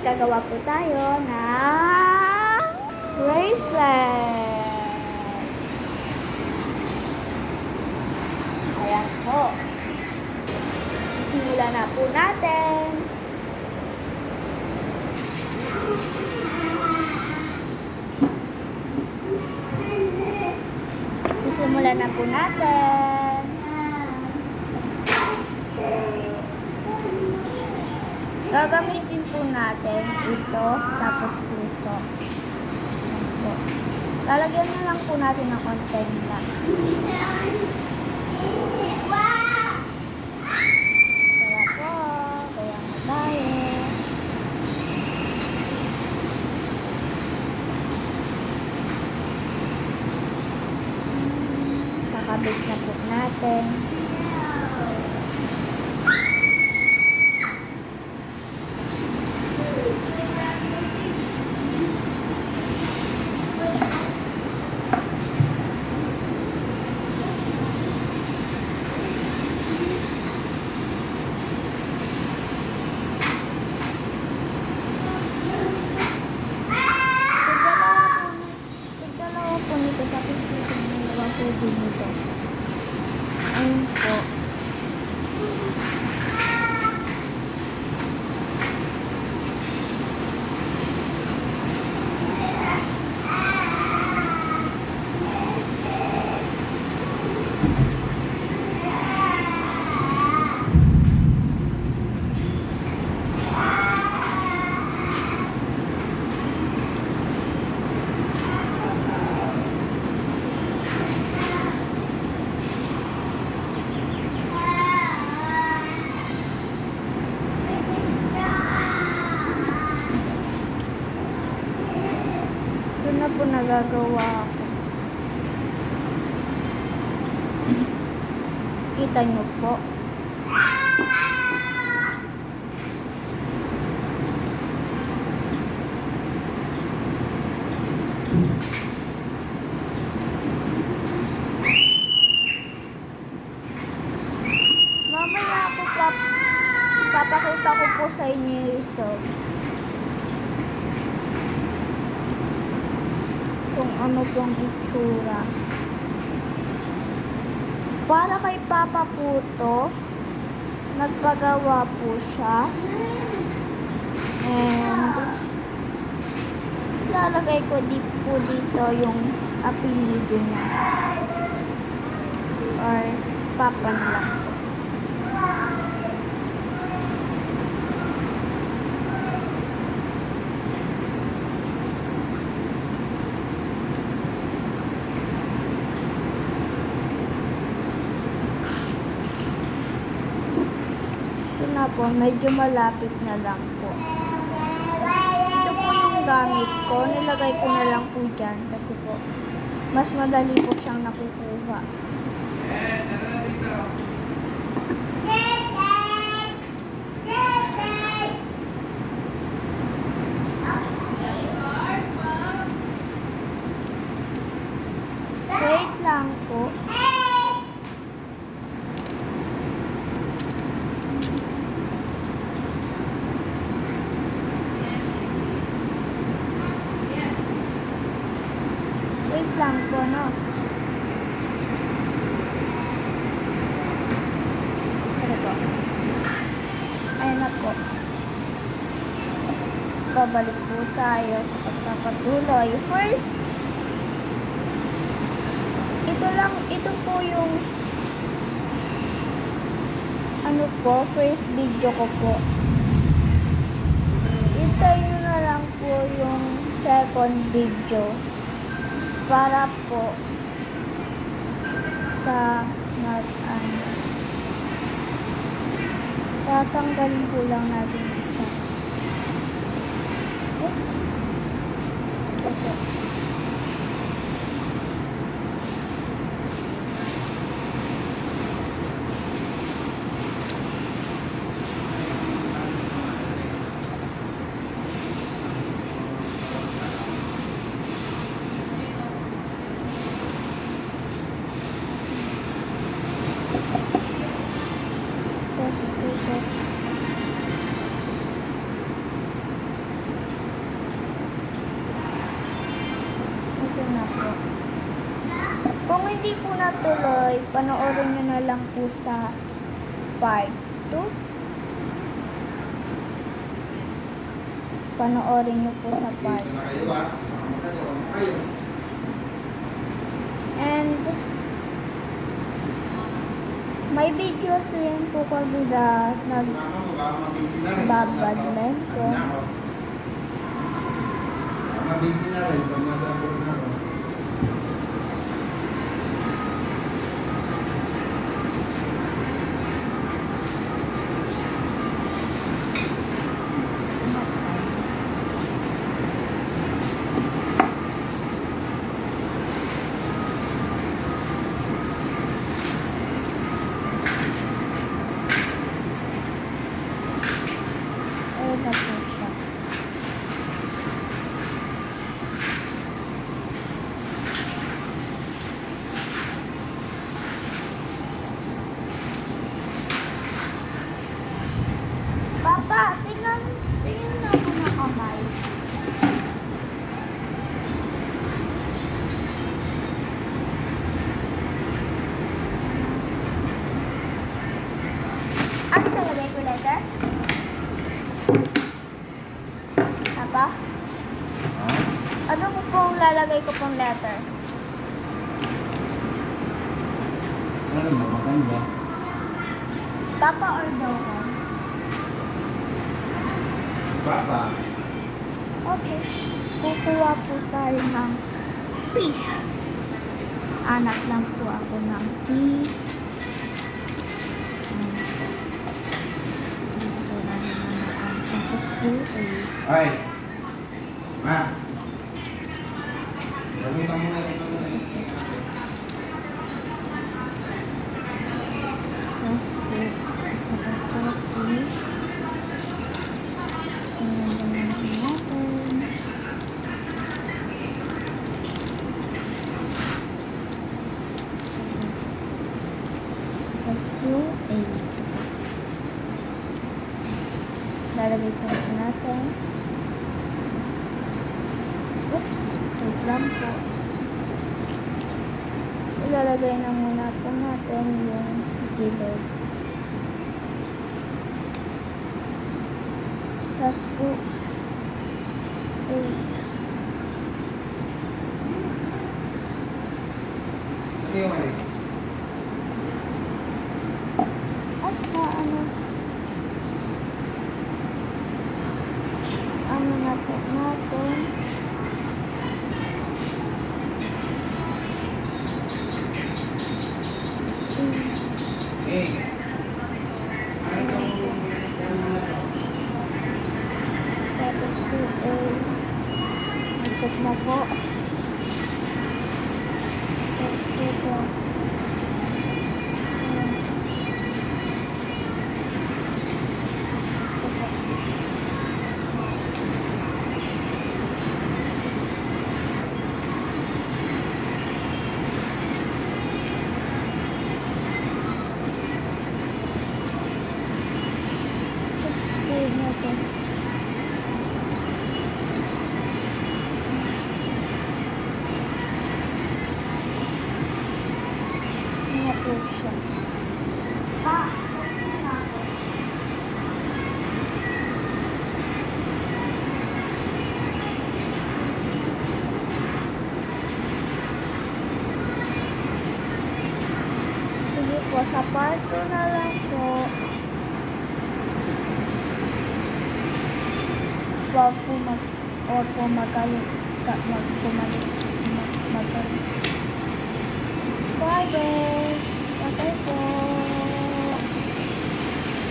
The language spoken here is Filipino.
magkagawa po tayo ng bracelet. Ayan po. Sisimulan na po natin. Sisimulan na po natin. Gagamitin po natin ito, tapos po ito. Ito. Lalagyan na lang po natin ng konting lang. Kaya po, kaya na tayo. Kakabit na po natin. Tapos dalawa po din ito. Ayun po. Ito na po nagagawa ko. Kita nyo po. Mamaya ako papakita ko po sa inyo yung result. Kung ano pong itsura. Para kay Papa Puto, nagpagawa po siya. And lalagay ko po dito yung apelido niya. Or Papa na lang po. Na po, medyo malapit na lang po. Ito po yung gamit ko. Nilagay ko na lang po dyan kasi po mas madali po siyang nakukuha. Wait lang po. Wait lang po, no? Sige po. Ayan na po. Babalik po tayo sa pagpapatuloy. First, ito po yung ano po, first video ko po. Hintayin nyo na lang po yung second video. Para po sa tatanggalin po lang natin isa. Ito. Tapos ito. po. Kung hindi po natuloy, panoorin nyo na lang po sa part 2. Panoorin nyo po sa part 2. And may videos rin po kami na nagbabadminton. Mabisi na rin pag masabog na ako. Ayun na po siya. Papa, tingnan na ako na kamay. Ano talagay ko letter? Papa? Ano ko pong lalagay ko pong letter? Ano ba, maganda? Papa or Dogan? Papa. Okay. Kukuha po tayo ng P. Anak lang po ako ng P. Dito na naman ang tapos po ay Ay. Ma. Gamitan mo na rin. tapos po sa pagkakot P. Ayan naman natin. Tapos po ay lalagay po natin. Oops, wait lang po. Ilalagay na muna po natin yung gilid. Tapos po, Ano yung alis? at ano na po natin. Hey. Tapos po, masok na po. Tapos po, natin. Nga po siya. Sige po, sa part 2 na lang po. Huwag po magalit subscriber.